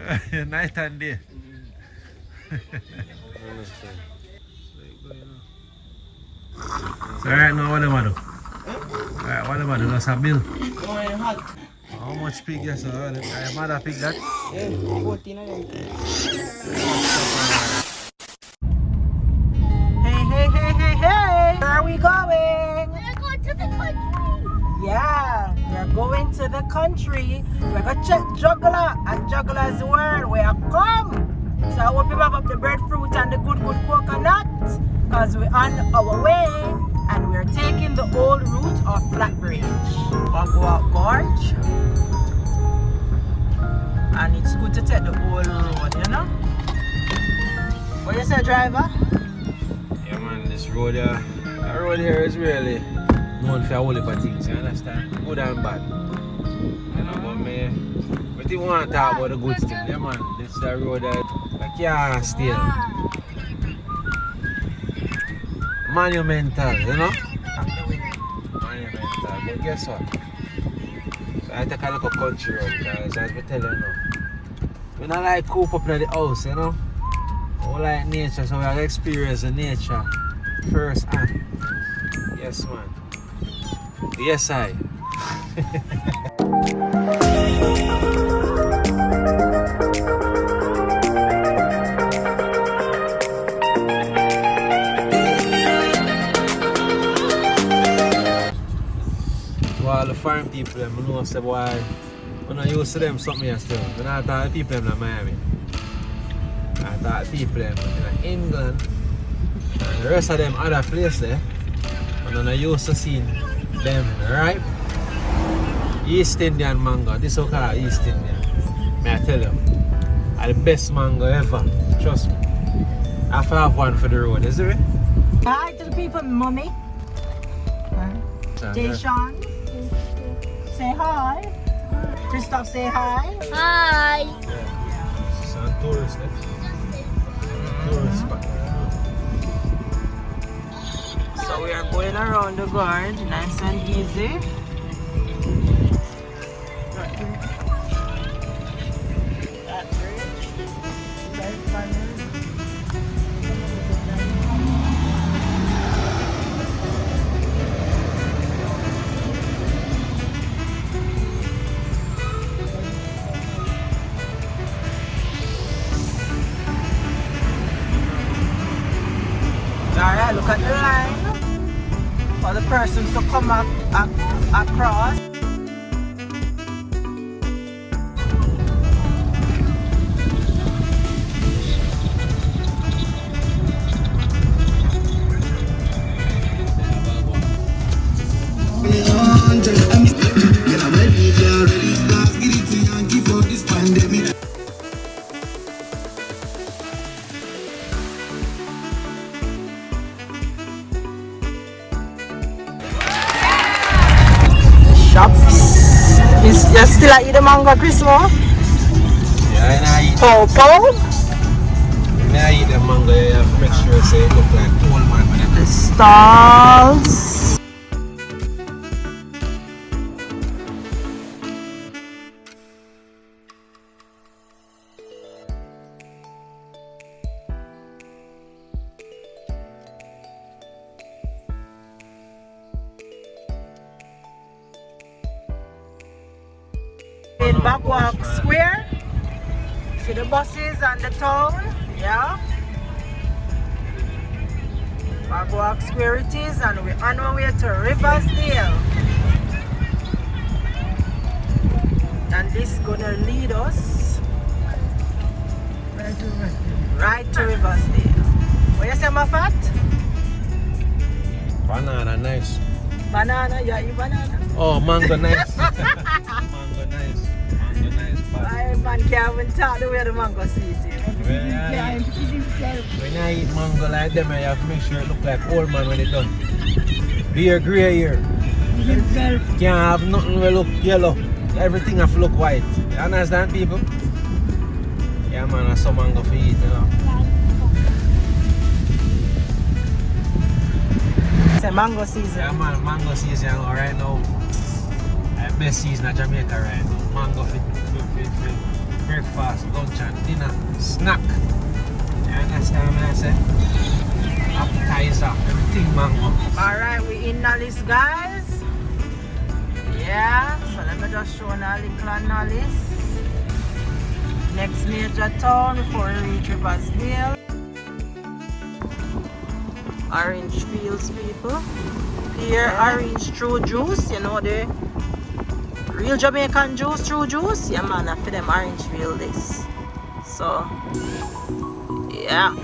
Night and day. So right now what am I do? Alright, what am I do? That's a bill. How much pig you saw? I mother pig that? Yeah, 14 of them. Hey, where are we going? We're going to the country. Yeah, we're going to the country. We're going to check Juggler, and Juggler's word. We are come. So I hope you have up the breadfruit and the good coconut, because we're on our way and we're taking the old route of Flatbridge, BogWalk Gorge. And it's good to take the old road, you know? What you say, driver? Yeah man, this road here, the road here is really known for a whole heap of things, you understand? Good and bad. You know, but me didn't want to talk about the good thing, yeah man. This is the road that I can't steal. Monumental, you know? Monumental, but guess what? So I take a look at country road, because as we tell you now, we don't like coop up in the house, you know? We like nature, so we have to experience the nature first hand. Yes man. Yes I. To all the farm people, I know say why when I used to them something here still. When I talk to people in Miami. I talk to people in England and the rest of them other places, and I used to see them ripe East Indian mango. This is called East Indian. May I tell you, are the best mango ever. Trust me. I have to have one for the road, is it? Hi to the people, mommy. Jay Sean. Say hi. Christoph, say hi. Hi. It's a tourist, tourist spot. So we are going around the gorge, nice and easy. Alright, look at the line for the persons to come across. You still eat the mango, Christmas? Yeah, I eat. Pow. When I eat the mango, you have to make sure it look like old man. The stalls. In BogWalk Square, see the buses and the town, yeah. BogWalk Square it is, and we're on our way to Riversdale. And this is gonna lead us right to Riversdale. What you say, Moffat? Banana nice. Banana, you eat banana? Oh, mango nice. Mango nice. Mango nice. My man can't even talk the way the mango sweet. When I eat mango like them, I have to make sure it look like old man when it's done. Beer grey here. Can't have nothing will look yellow. Everything have to look white. You understand, people? Yeah, man, that's some mango for eat, you know. It's a mango season. Yeah, man, mango season right now. Best season in Jamaica right now. Mango fit breakfast, lunch and dinner, snack. You understand what I say? Appetizer, everything mango. Alright, we in Nollis, guys. Yeah, so let me just show Nollis. Next major town before we reach Riversdale. Orange fields, people. Here, orange true juice, you know the real Jamaican juice, true juice. Yeah, man, I feel them orange peel this. So, yeah.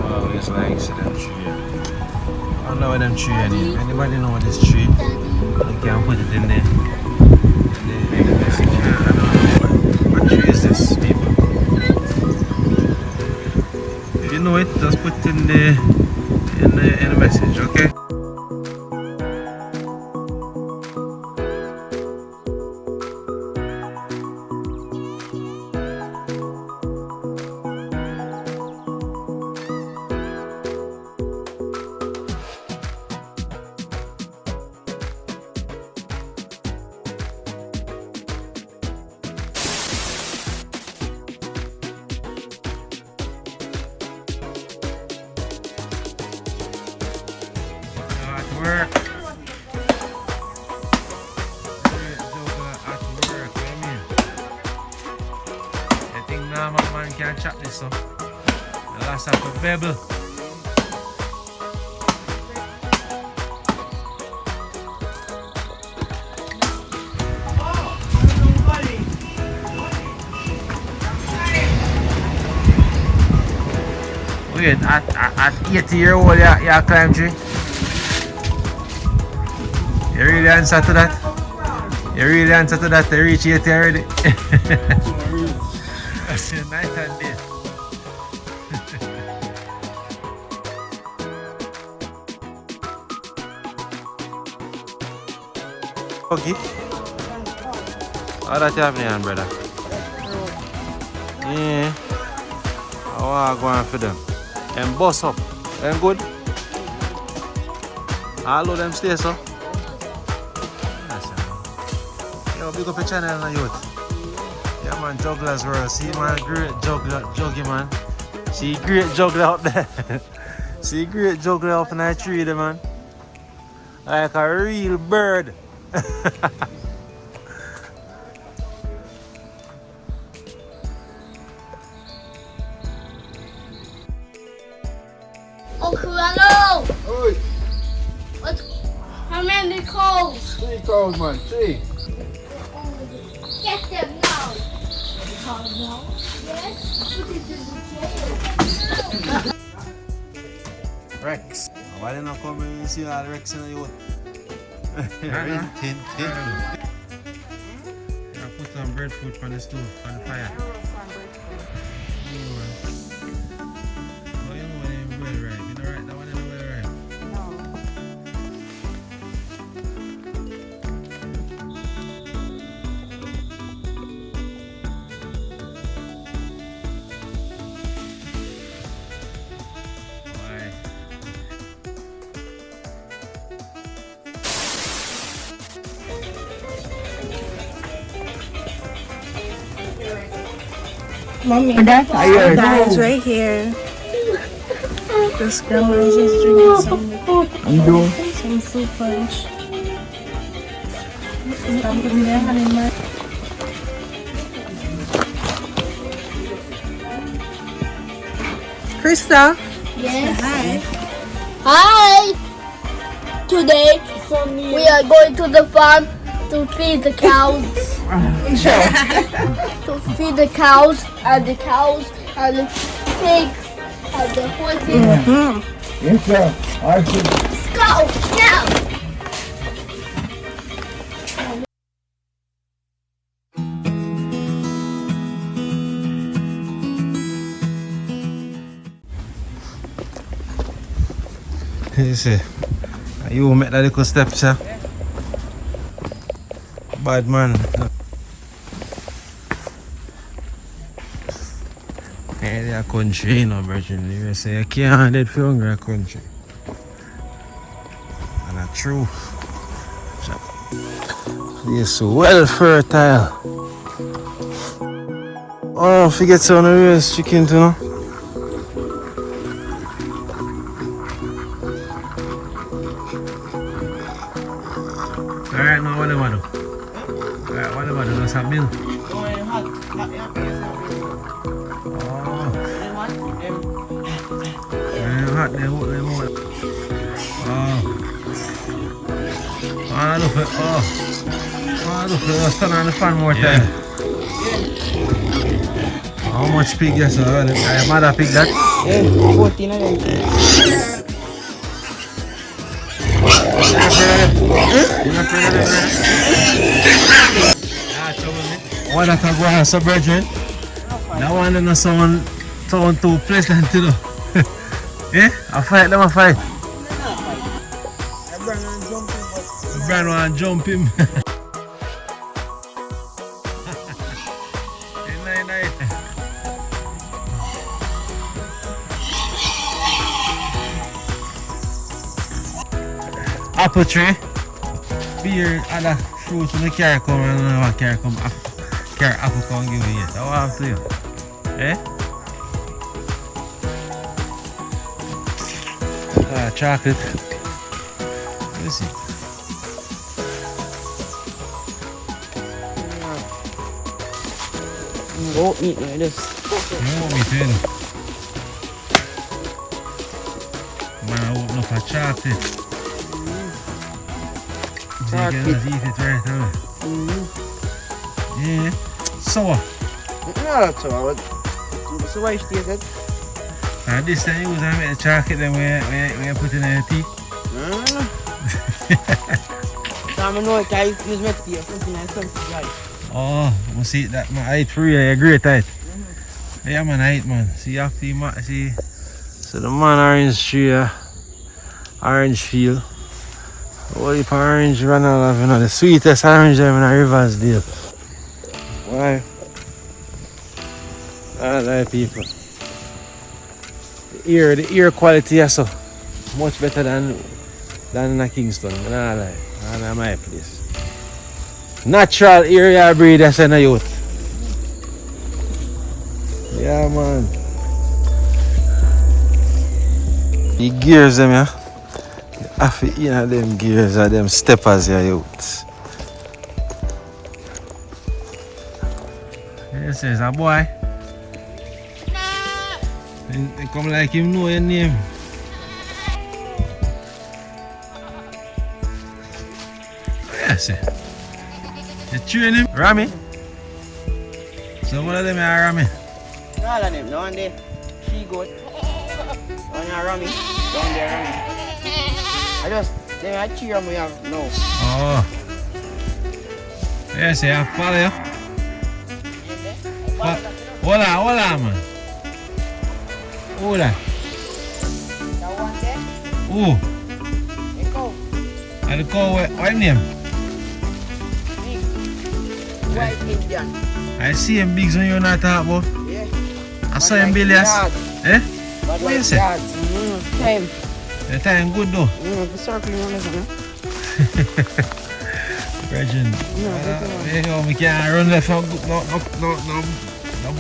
Always like see them tree. I don't know where them tree any. Anybody know this tree? You can put it in there. I don't know what tree is this, people. If you know it, just put it in the message, okay? Work. At work, you mean? I think normal man can chop this up. The last of the bebble. Wait, at 80-year-old you climb tree? You really answer to that? You really answer to that? You reach 80 already? That's a night and day. Okay. How that you have in your hand, brother? Yeah. I want to go on for them. And boss up. Them good? All of them stay so. Big up your channel now, youth. Yeah, man, jugglers world. See, man, great juggy, man. See, great juggler up there. See, great juggler up in that tree there, man. Like a real bird. Uncle Hello! Oi, How many cows? 3 cows, man, 3. Get them now. Cows now? Yes. Put it in the tail. Rex. Why did not come and see all the Rex in the youth? Put some breadfruit on the stove, on the fire. Oh, you know when it's well ripe. You know right, that one is well ripe. Why? Mommy, guys, right here. This grandma is just drinking some fruit punch. I'm putting their honey in my... Krista. Yes. Hi. Hi. Today we are going to the farm to feed the cows. To feed the cows and the pigs and the horses. Yes, sir. I should. Let's go now. You see, you make that little step, sir. Bad man. Hey, they are country, you know, virgin. You say you can't dead for hungry country. And that's true. It's well fertile. Oh, forget some of the race chicken too, no? Alright, now what do I do? Alright, what do I do? That's a bill. Hot, they want. Look at let's turn on the fan more time. How much pig yes, sir? I mother pig that? Yeah, 14 of them. What that can go on, so brethren? That one in the sound too pleasant to do. Yeah? I fight them, I fight. Brian want to jump him. Apple tree, beer, other fruits when the carry come and I want carry come carry apple come give you yet. That's what I have to you. Eh? Chocolate. Let me see. Goat meat like this. No meat too. Man, I open up a chocolate. So you can just eat it right now. Yeah. Sour. No, that's sour. So why you taste it? And this time you use the chocolate then when you put in your tea. So I know I use my tea or something like that. Oh, I see that man. I eat for real. I agree with that. Yeah man, I eat man. See after you see. So the man orange tree, orange field. What if orange run out of, you know, the sweetest orange there in Riversdale. Why? I like people. The ear quality is so much better than in Kingston. I like my place. Natural area breed that's in the youth. Yeah man. The gears them, yeah. I feel you know them gears are them steppers here youth. Yes, yes, a boy. They come like him know your name. Yes, you train him? Rami? So one of them are Rami? All of them, no one there. 3 goat. One are Rami, down there Rami. I just, they are 3 Rami have now. Oh. Yes, I follow you. Hold on, man. Hold on. That one there? Who? The cow. And the cow, what name? White Indian. I see him big when you're not talking about. Yeah. I saw him Billias. Eh? What What you say? Time. The time good though. The circle one is on. Virgin. Yo, we can't run left no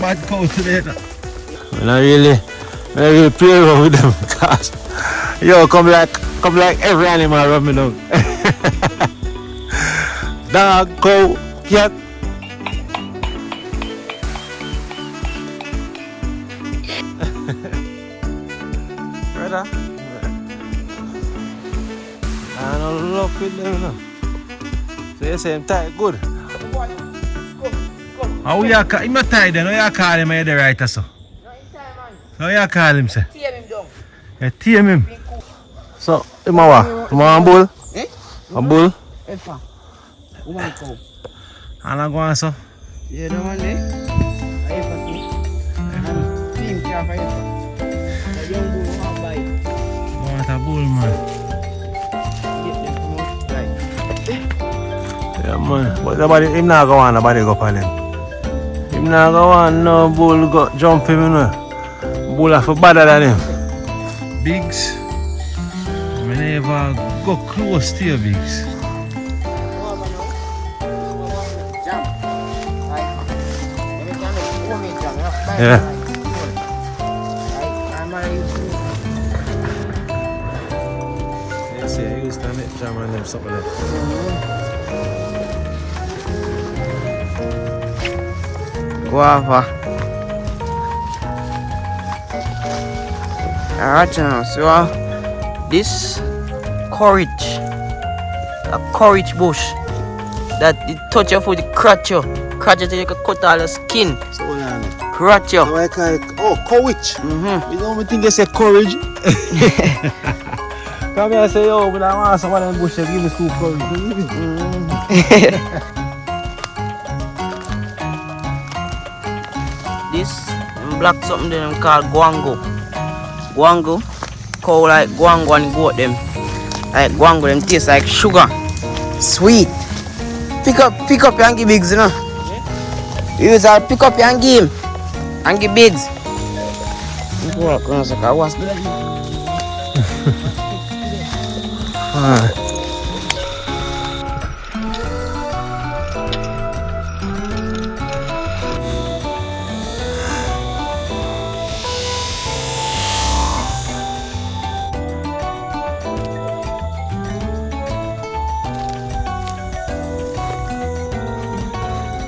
bad cow today. When I really play around with them cause yo come like every animal rub me down. Dog, cow, cat. Brother, I don't look with them now. So you say I'm tired, good. How you call him? Not tired then, how you call him at the right so? How you call him say? Tame him down. You tame him? So, him a what? Him a bull? Eh? A bull? Effa. One cow. And I go on so? Yeah, the one there. Effa too. And team calf for Effa. The young bull will have bite. Want a bull man? Get them come out right. Yeah man, but nobody, him not go on, nobody go on him. Him not go on, no bull go jump him, you know. Bull have a better than him. Biggs, I never go close to your Biggs. Jump. Like, every time they pull me jump, Yeah. Yes, yeah, he was done it, jam on them something like that. Guava. Alright now, so this courage, a courage bush that it touch your foot, it crack you till you can cut all the skin. So what are you? Crack you. How I call it? Oh, courage. Mm-hmm. You don't think you say courage? Come here and say, yo, but I want some of them bushes, give me some courage. This black something them called guango. Guango, cow like guango and goat them. Like guango them taste like sugar. Sweet. Pick up and give bigs, you know. Use our pick up and give him. And give bigs. Walk on so I was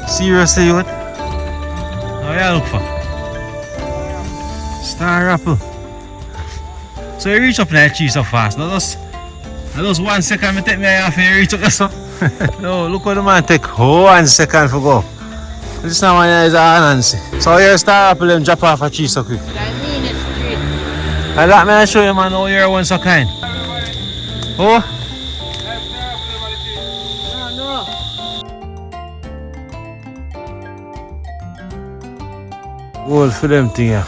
Seriously, what? Oh, yeah, look for star apple. So you reach up in that tree so fast. Not just 1 second, me take me off and you reach up there so. No, look what the man take 1 second for go. This now one is Nancy. So your star apple them drop off a tree so quick. I mean it straight. And that man show you man how you're one so kind. Oh? No. Gold for them thing here.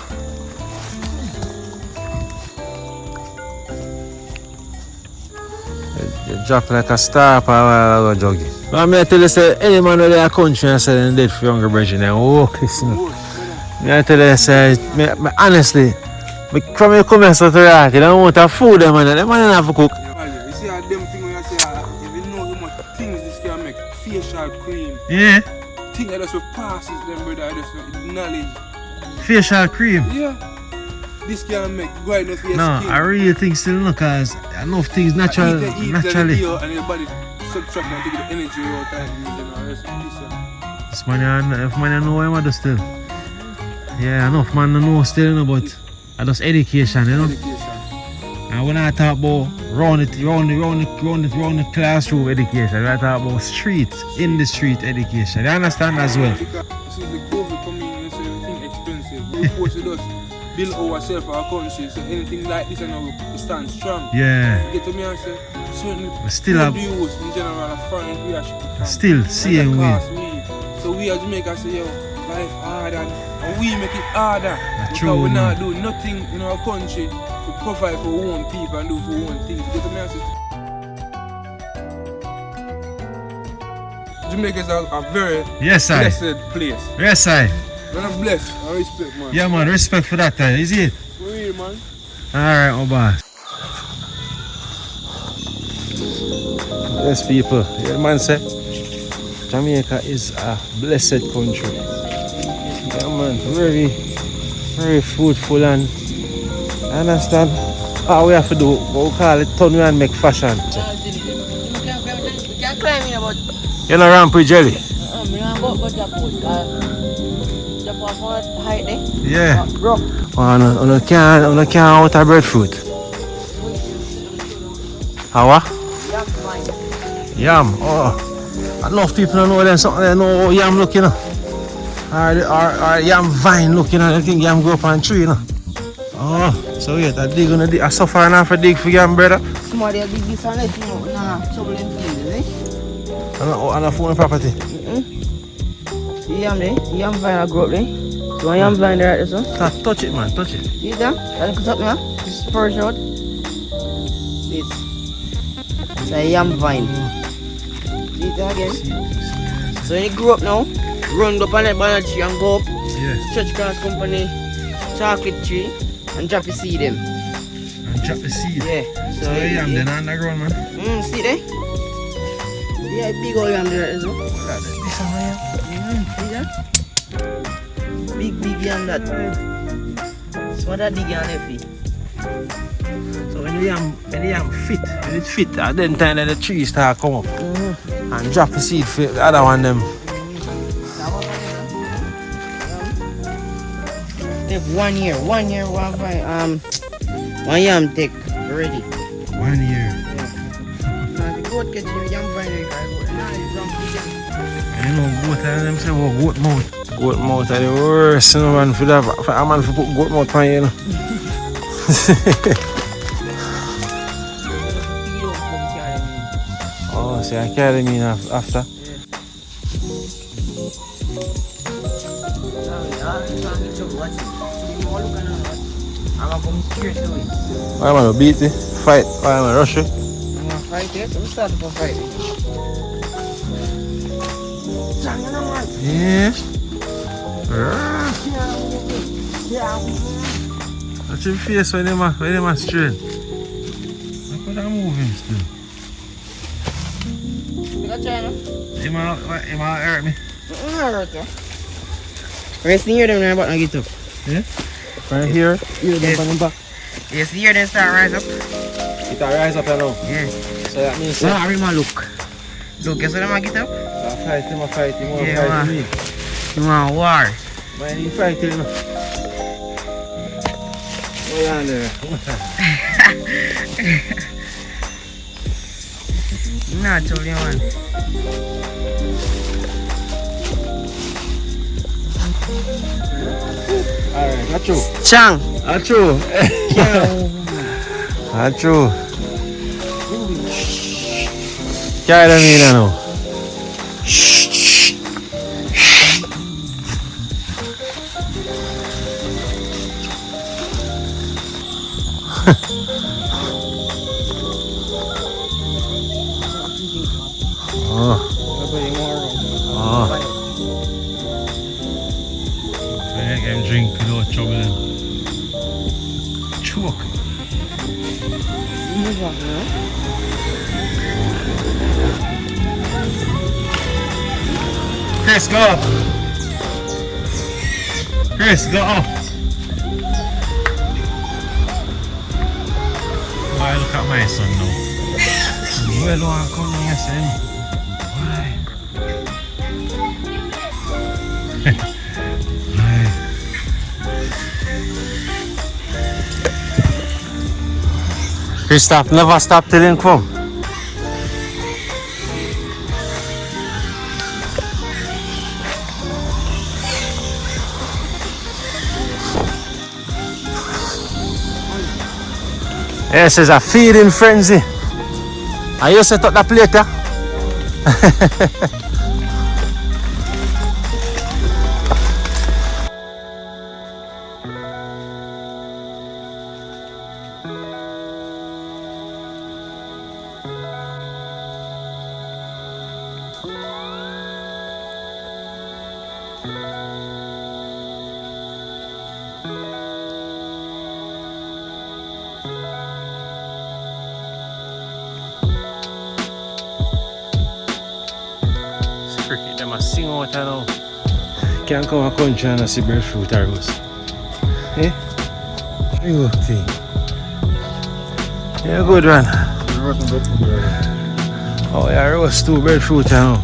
You drop like a star up a while ago, Juggy. But I tell you, say, any man in the country and say they're dead for younger brethren, and walk this. I tell you, say, honestly, from you come here to right, you don't want to food them, man. Them man don't have to cook. You see how them things when you say, if you know how much things this can make, facial cream, Yeah, things that just passes them, brother, just with knowledge. facial cream. Yeah. This can make great enough for your No, skin. I really think still no, cause enough things naturally. And your body subtract and take the energy out of it. This man, if man know what I do still. Yeah, enough man know still, you know, but I just education, you know. And when I talk about round the classroom education, I talk about in the street education. You understand as well? Because see the COVID coming in, so everything expensive. We force us build ourselves, our country, so anything like this, we stand strong. Yeah. You get to me and say, certainly, But still have- use in general a foreign leadership. Still, same way. So we as Jamaica say, yo, life hard and we make it harder. true, Because we man. not do nothing in our country to provide for our own people and do for our own things. You get to me and say, Jamaica is a very Yes, I. blessed place. Yes, I. I'm blessed and respect, man. Yeah, man. Respect for that, is it? For real, man. Alright, my boss. Yes, people. Yeah, man said Jamaica is a blessed country. Yeah, man. Very, very fruitful and I understand all we have to do, what we call it, turn around and make fashion. We can climb in about. You know rampy jelly? We don't go jump off on height there. Yeah. Rock. On can't out a breadfruit. How? Yam. Oh. Enough people don't know them something they know yam look, you know. Or yam vine look, you know. They think yam go up on tree, you know. Oh, so wait, I dig on the dig. I suffer enough for dig for yam, brother. Somebody will dig this and let you know. Nah, trouble in field, eh? And a phone property. See yam there? See yam vine I grow up there? So one yam vine there right there, so? Touch it, man, touch it. See that? That look up now? This is Persian road. This. It's a yam vine. See that again? So when you grow up now, run up on that banana tree and go up. Yeah. Church Grass Company, chocolate tree, and drop your seed them. And chop the seed. Yeah. So yam then underground, man. See there? Yeah, big old yam there as well. This one, man. See that? big and that. So what that big and heavy? So when the yam fit, when it fit, at then time that the trees start come up and drop a seed for the other one them. Take 1 year, 1 year, 1 yam take ready. 1 year. Now the goat catch your yam vine, You know, goat and them say, oh, goat mouth. Goat mouth are the worst, you know, man, for that, for a man to put goat mouth on you, know. Oh, see, I carry me after. Why am I gonna beat it? Fight? Why am I rush it? I'm gonna fight it. I'm starting to fight. Yeah. Watch your face when them are strain. Look how they're moving still. You got China? He might hurt me. Hurt you. Rest near them now, but not get up. Yeah? Right here? Hear them coming back. Yes, hear them start rise up. It can rise up now. Yeah. So that means So I remember look. Look, you see them get up? fight him. Yeah, Fight me. You want war? Man, you fight him. Hold on there. Naturally, man. Alright, Achu. Chang. Achu. Achu. Carry them in now. Make him drink without trouble. Choke. Chris, go up. Chris, go up. Why look at my son now? Well, I'm coming here, son. Why? Christoph never stop till him come. This is a feeding frenzy. Are you set up the plate? Cricket, them a sing out now. Can't come a country and see breadfruit or roast. Eh? You thing. Yeah, good one. Oh, yeah, roast too, breadfruit now.